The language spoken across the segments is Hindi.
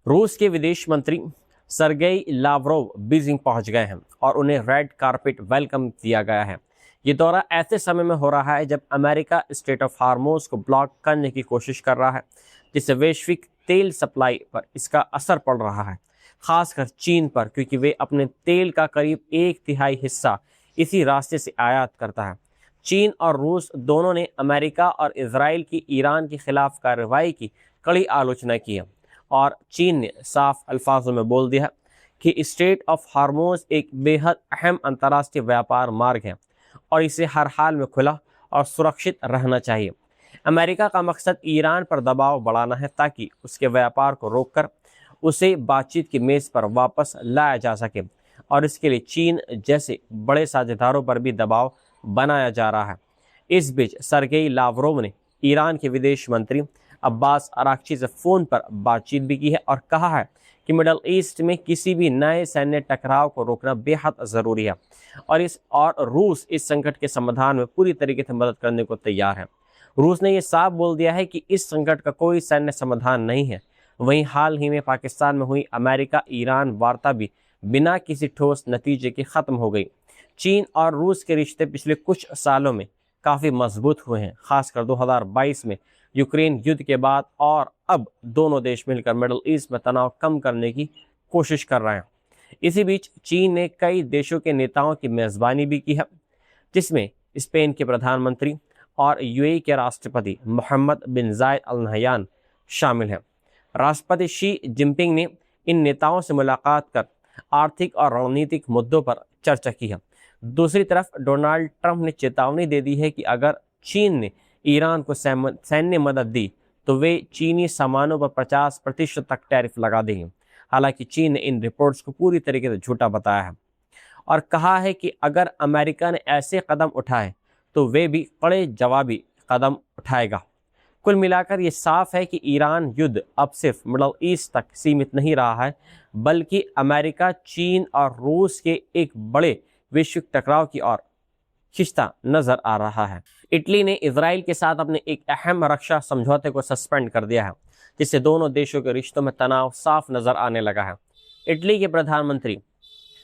रूस के विदेश मंत्री सरगेई लावरोव बीजिंग पहुंच गए हैं और उन्हें रेड कारपेट वेलकम दिया गया है। ये दौरा ऐसे समय में हो रहा है जब अमेरिका स्ट्रेट ऑफ हार्मोज को ब्लॉक करने की कोशिश कर रहा है, जिससे वैश्विक तेल सप्लाई पर इसका असर पड़ रहा है, खासकर चीन पर, क्योंकि वे अपने तेल का करीब 1/3 हिस्सा इसी रास्ते से आयात करता है। चीन और रूस दोनों ने अमेरिका और इसराइल की ईरान के खिलाफ कार्रवाई की कड़ी आलोचना की है और चीन ने साफ अल्फाजों में बोल दिया है कि स्ट्रेट ऑफ हार्मोज एक बेहद अहम अंतर्राष्ट्रीय व्यापार मार्ग है और इसे हर हाल में खुला और सुरक्षित रहना चाहिए। अमेरिका का मकसद ईरान पर दबाव बढ़ाना है ताकि उसके व्यापार को रोककर उसे बातचीत की मेज़ पर वापस लाया जा सके और इसके लिए चीन जैसे बड़े साझेदारों पर भी दबाव बनाया जा रहा है। इस बीच सरगेई लावरोव ने ईरान के विदेश मंत्री अब्बास अराक्ची से फ़ोन पर बातचीत भी की है और कहा है कि मिडल ईस्ट में किसी भी नए सैन्य टकराव को रोकना बेहद ज़रूरी है और रूस इस संकट के समाधान में पूरी तरीके से मदद करने को तैयार है। रूस ने यह साफ बोल दिया है कि इस संकट का कोई सैन्य समाधान नहीं है। वहीं हाल ही में पाकिस्तान में हुई अमेरिका ईरान वार्ता भी बिना किसी ठोस नतीजे के ख़त्म हो गई। चीन और रूस के रिश्ते पिछले कुछ सालों में काफ़ी मजबूत हुए हैं, खासकर 2022 में यूक्रेन युद्ध के बाद, और अब दोनों देश मिलकर मिडल ईस्ट में तनाव कम करने की कोशिश कर रहे हैं। इसी बीच चीन ने कई देशों के नेताओं की मेज़बानी भी की है, जिसमें स्पेन के प्रधानमंत्री और यूएई के राष्ट्रपति मोहम्मद बिन जायद अल नहयान शामिल हैं। राष्ट्रपति शी जिनपिंग ने इन नेताओं से मुलाकात कर आर्थिक और रणनीतिक मुद्दों पर चर्चा की है। दूसरी तरफ डोनाल्ड ट्रंप ने चेतावनी दे दी है कि अगर चीन ने ईरान को सैन्य मदद दी तो वे चीनी सामानों पर 50% तक टैरिफ लगा देंगे। हालांकि चीन ने इन रिपोर्ट्स को पूरी तरीके से झूठा बताया है और कहा है कि अगर अमेरिका ने ऐसे कदम उठाए तो वे भी कड़े जवाबी कदम उठाएगा। कुल मिलाकर ये साफ है कि ईरान युद्ध अब सिर्फ मिडल ईस्ट तक सीमित नहीं रहा है, बल्कि अमेरिका, चीन और रूस के एक बड़े वैश्विक टकराव की ओर खिंचता नजर आ रहा है। इटली ने इजराइल के साथ अपने एक अहम रक्षा समझौते को सस्पेंड कर दिया है, जिससे दोनों देशों के रिश्तों में तनाव साफ नजर आने लगा है। इटली के प्रधानमंत्री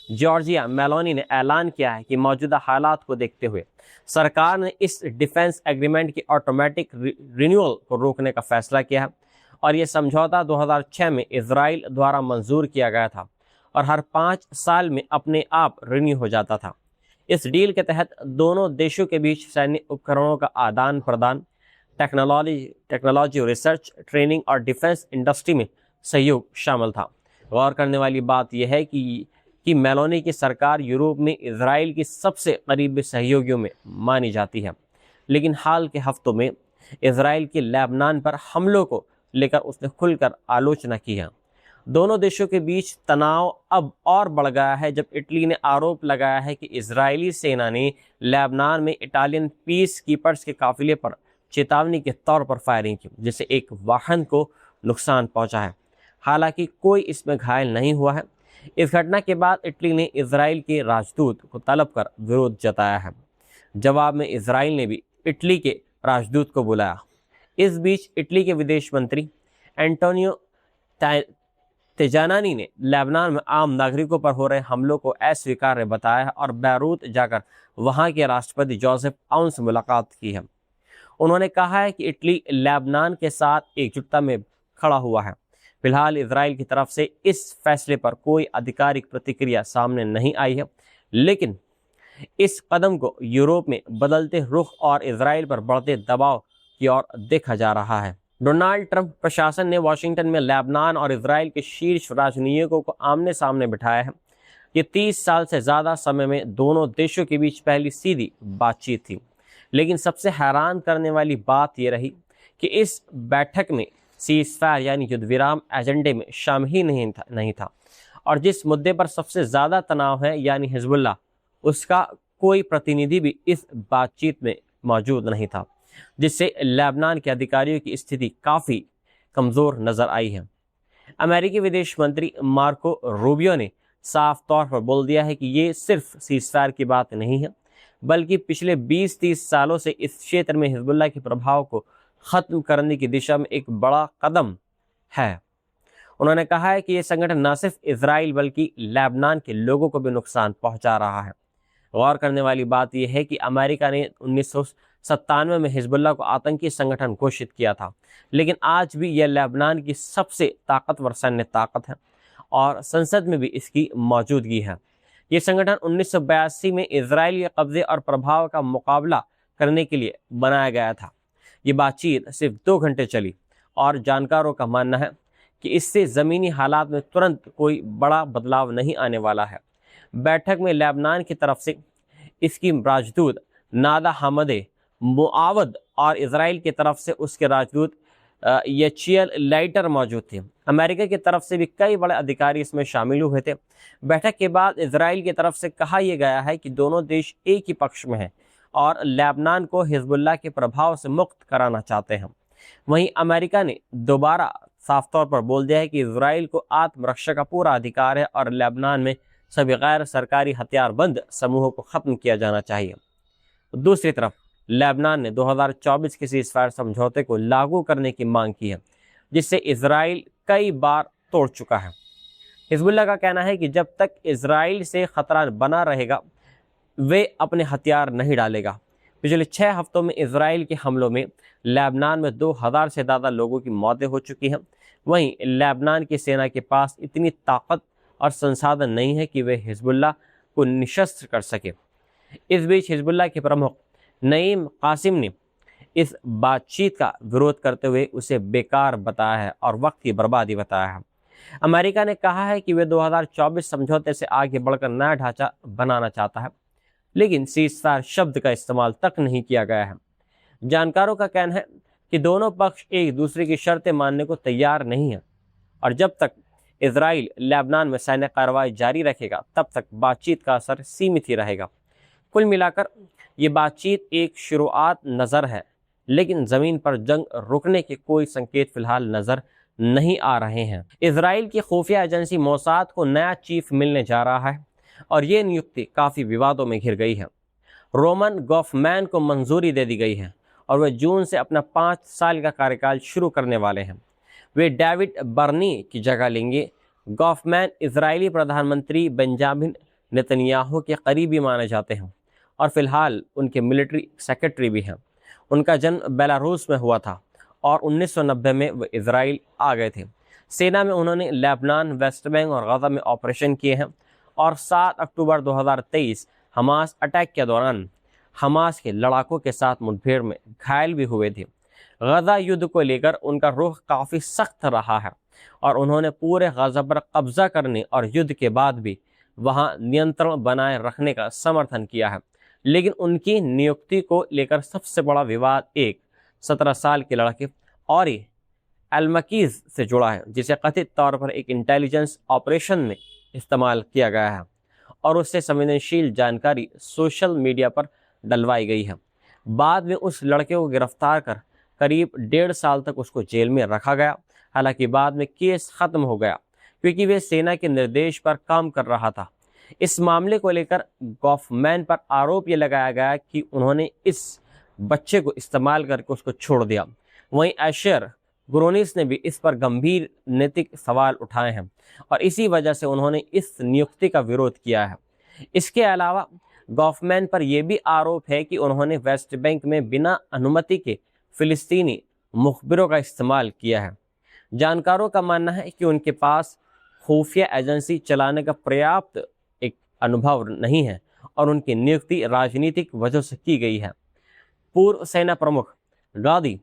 जॉर्जिया मेलोनी ने ऐलान किया है कि मौजूदा हालात को देखते हुए सरकार ने इस डिफेंस एग्रीमेंट की ऑटोमेटिक रिन्यूअल को रोकने का फैसला किया है और यह समझौता 2006 में इजराइल द्वारा मंजूर किया गया था और हर 5 साल में अपने आप रिन्यू हो जाता था। इस डील के तहत दोनों देशों के बीच सैन्य उपकरणों का आदान प्रदान, टेक्नोलॉजी, रिसर्च, ट्रेनिंग और डिफेंस इंडस्ट्री में सहयोग शामिल था। गौर करने वाली बात यह है कि मेलोनी की सरकार यूरोप में इजराइल की सबसे करीबी सहयोगियों में मानी जाती है, लेकिन हाल के हफ्तों में इजराइल के लेबनान पर हमलों को लेकर उसने खुलकर आलोचना की है। दोनों देशों के बीच तनाव अब और बढ़ गया है जब इटली ने आरोप लगाया है कि इजरायली सेना ने लेबनान में इटालियन पीस कीपर्स के काफिले पर चेतावनी के तौर पर फायरिंग की, जिससे एक वाहन को नुकसान पहुंचा है। हालांकि कोई इसमें घायल नहीं हुआ है। इस घटना के बाद इटली ने इजराइल के राजदूत को तलब कर विरोध जताया है। जवाब में इजराइल ने भी इटली के राजदूत को बुलाया। इस बीच इटली के विदेश मंत्री एंटोनियो तेजानानी ने लेबनान में आम नागरिकों पर हो रहे हमलों को अस्वीकार्य बताया और बैरूत जाकर वहां के राष्ट्रपति जोसेफ आउन से मुलाकात की है। उन्होंने कहा है कि इटली लेबनान के साथ एकजुटता में खड़ा हुआ है। फिलहाल इजराइल की तरफ से इस फैसले पर कोई आधिकारिक प्रतिक्रिया सामने नहीं आई है, लेकिन इस कदम को यूरोप में बदलते रुख और इजराइल पर बढ़ते दबाव की ओर देखा जा रहा है। डोनाल्ड ट्रंप प्रशासन ने वॉशिंगटन में लेबनान और इजराइल के शीर्ष राजनयिकों को आमने सामने बिठाया है। ये 30 साल से ज़्यादा समय में दोनों देशों के बीच पहली सीधी बातचीत थी, लेकिन सबसे हैरान करने वाली बात यह रही कि इस बैठक में सीज़फायर यानी युद्ध विराम एजेंडे में शामिल ही नहीं था और जिस मुद्दे पर सबसे ज़्यादा तनाव है यानी हिजबुल्लाह, उसका कोई प्रतिनिधि भी इस बातचीत में मौजूद नहीं था, जिससे लेबनान के अधिकारियों की स्थिति काफ़ी कमज़ोर नज़र आई है। अमेरिकी विदेश मंत्री मार्को रूबियो ने साफ तौर पर बोल दिया है कि ये सिर्फ सीज़फायर की बात नहीं है, बल्कि पिछले 20-30 सालों से इस क्षेत्र में हिजबुल्लाह के प्रभाव को ख़त्म करने की दिशा में एक बड़ा कदम है। उन्होंने कहा है कि ये संगठन न सिर्फ इजराइल बल्कि लेबनान के लोगों को भी नुकसान पहुंचा रहा है। गौर करने वाली बात यह है कि अमेरिका ने 1997 में हिजबुल्लाह को आतंकी संगठन घोषित किया था, लेकिन आज भी यह लेबनान की सबसे ताकतवर सैन्य ताकत है और संसद में भी इसकी मौजूदगी है। ये संगठन 1982 में इजराइल के कब्जे और प्रभाव का मुकाबला करने के लिए बनाया गया था। ये बातचीत सिर्फ 2 घंटे चली और जानकारों का मानना है कि इससे ज़मीनी हालात में तुरंत कोई बड़ा बदलाव नहीं आने वाला है। बैठक में लेबनान की तरफ से इसकी राजदूत नादा हमदे मुआवद और इजराइल की तरफ से उसके राजदूत यचियल लाइटर मौजूद थे। अमेरिका की तरफ से भी कई बड़े अधिकारी इसमें शामिल हुए थे। बैठक के बाद इजराइल की तरफ से कहा यह गया है कि दोनों देश एक ही पक्ष में हैं और लेबनान को हिजबुल्लाह के प्रभाव से मुक्त कराना चाहते हैं। वहीं अमेरिका ने दोबारा साफ तौर पर बोल दिया है कि इजराइल को आत्मरक्षा का पूरा अधिकार है और लेबनान में सभी गैर सरकारी हथियारबंद समूहों को खत्म किया जाना चाहिए। दूसरी तरफ लेबनान ने 2024 के सीज़फायर समझौते को लागू करने की मांग की है, जिससे इजराइल कई बार तोड़ चुका है। हिजबुल्लाह का कहना है कि जब तक इजराइल से खतरा बना रहेगा वे अपने हथियार नहीं डालेगा। पिछले 6 हफ्तों में इजराइल के हमलों में लेबनान में 2000 से ज़्यादा लोगों की मौतें हो चुकी हैं। वहीं लेबनान की सेना के पास इतनी ताकत और संसाधन नहीं है कि वे हिजबुल्लाह को निशस्त्र कर सके। इस बीच हिजबुल्लाह के प्रमुख नईम कासिम ने इस बातचीत का विरोध करते हुए उसे बेकार बताया है और वक्त की बर्बादी बताया है। अमेरिका ने कहा है कि वे 2024 समझौते से आगे बढ़कर नया ढांचा बनाना चाहता है, लेकिन सीज़फायर शब्द का इस्तेमाल तक नहीं किया गया है। जानकारों का कहना है कि दोनों पक्ष एक दूसरे की शर्तें मानने को तैयार नहीं है और जब तक इजराइल लेबनान में सैन्य कार्रवाई जारी रखेगा तब तक बातचीत का असर सीमित ही रहेगा। कुल मिलाकर ये बातचीत एक शुरुआत नज़र है, लेकिन ज़मीन पर जंग रुकने के कोई संकेत फिलहाल नज़र नहीं आ रहे हैं। इजराइल की खुफिया एजेंसी मोसाद को नया चीफ मिलने जा रहा है और ये नियुक्ति काफ़ी विवादों में घिर गई है। रोमन गॉफमैन को मंजूरी दे दी गई है और वे जून से अपना 5 साल का कार्यकाल शुरू करने वाले हैं। वे डेविड बर्नी की जगह लेंगे। गॉफमैन इजरायली प्रधानमंत्री बेंजामिन नेतन्याहू के करीबी माने जाते हैं और फिलहाल उनके मिलिट्री सेक्रेटरी भी हैं। उनका जन्म बेलारूस में हुआ था और 1990 में वे इजराइल आ गए थे। सेना में उन्होंने लेबनान, वेस्ट बैंक और गजा में ऑपरेशन किए हैं और 7 अक्टूबर 2023 हमास अटैक के दौरान हमास के लड़ाकों के साथ मुठभेड़ में घायल भी हुए थे। गजा युद्ध को लेकर उनका रुख काफ़ी सख्त रहा है और उन्होंने पूरे गजा पर कब्जा करने और युद्ध के बाद भी वहां नियंत्रण बनाए रखने का समर्थन किया है। लेकिन उनकी नियुक्ति को लेकर सबसे बड़ा विवाद एक 17 साल के लड़के औरी अलमकीज से जुड़ा है, जिसे कथित तौर पर एक इंटेलिजेंस ऑपरेशन में इस्तेमाल किया गया है और उससे संवेदनशील जानकारी सोशल मीडिया पर डलवाई गई है। बाद में उस लड़के को गिरफ्तार कर करीब 1.5 साल तक उसको जेल में रखा गया। हालांकि बाद में केस खत्म हो गया क्योंकि वे सेना के निर्देश पर काम कर रहा था। इस मामले को लेकर गॉफमैन पर आरोप ये लगाया गया कि उन्होंने इस बच्चे को इस्तेमाल करके उसको छोड़ दिया। वहीं एशर ग्रोनिस ने भी इस पर गंभीर नैतिक सवाल उठाए हैं और इसी वजह से उन्होंने इस नियुक्ति का विरोध किया है। इसके अलावा गॉफमैन पर यह भी आरोप है कि उन्होंने वेस्ट बैंक में बिना अनुमति के फिलिस्तीनी मुखबिरों का इस्तेमाल किया है। जानकारों का मानना है कि उनके पास खुफिया एजेंसी चलाने का पर्याप्त एक अनुभव नहीं है और उनकी नियुक्ति राजनीतिक वजह से की गई है। पूर्व सेना प्रमुख गादी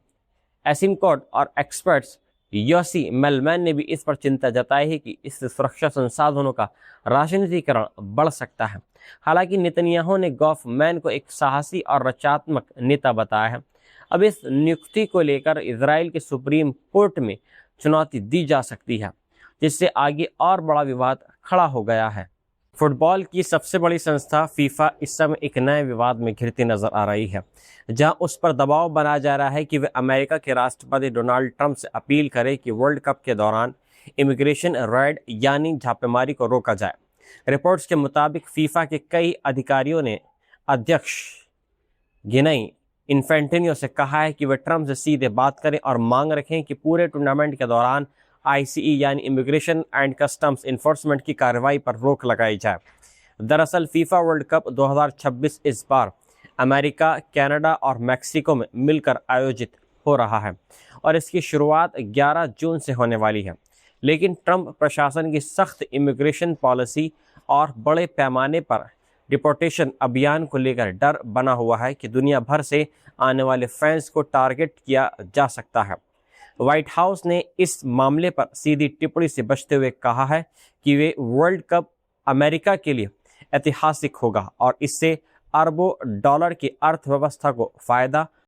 एसिमकोट और एक्सपर्ट्स योसी मेलमैन ने भी इस पर चिंता जताई है कि इससे सुरक्षा संसाधनों का राजनीतिकरण बढ़ सकता है। हालांकि नेतन्याहू ने गॉफमैन को एक साहसी और रचनात्मक नेता बताया है। अब इस नियुक्ति को लेकर इजराइल के सुप्रीम कोर्ट में चुनौती दी जा सकती है, जिससे आगे और बड़ा विवाद खड़ा हो गया है। फुटबॉल की सबसे बड़ी संस्था फीफा इस समय एक नए विवाद में घिरती नजर आ रही है, जहां उस पर दबाव बनाया जा रहा है कि वे अमेरिका के राष्ट्रपति डोनाल्ड ट्रंप से अपील करें कि वर्ल्ड कप के दौरान इमिग्रेशन रेड यानी छापेमारी को रोका जाए। रिपोर्ट्स के मुताबिक फीफा के कई अधिकारियों ने अध्यक्ष गिनी इन्फेंटिनो से कहा है कि वे ट्रंप से सीधे बात करें और मांग रखें कि पूरे टूर्नामेंट के दौरान आईसीई यानी इमिग्रेशन एंड कस्टम्स इन्फोर्समेंट की कार्रवाई पर रोक लगाई जाए। दरअसल फीफा वर्ल्ड कप 2026 इस बार अमेरिका, कनाडा और मैक्सिको में मिलकर आयोजित हो रहा है और इसकी शुरुआत 11 जून से होने वाली है। लेकिन ट्रंप प्रशासन की सख्त इमिग्रेशन पॉलिसी और बड़े पैमाने पर डिपोर्टेशन अभियान को लेकर डर बना हुआ है कि दुनिया भर से आने वाले फैंस को टारगेट किया जा सकता है। व्हाइट हाउस ने इस मामले पर सीधी टिप्पणी से बचते हुए कहा है कि वे वर्ल्ड कप अमेरिका के लिए ऐतिहासिक होगा और इससे अरबों डॉलर की अर्थव्यवस्था को फायदा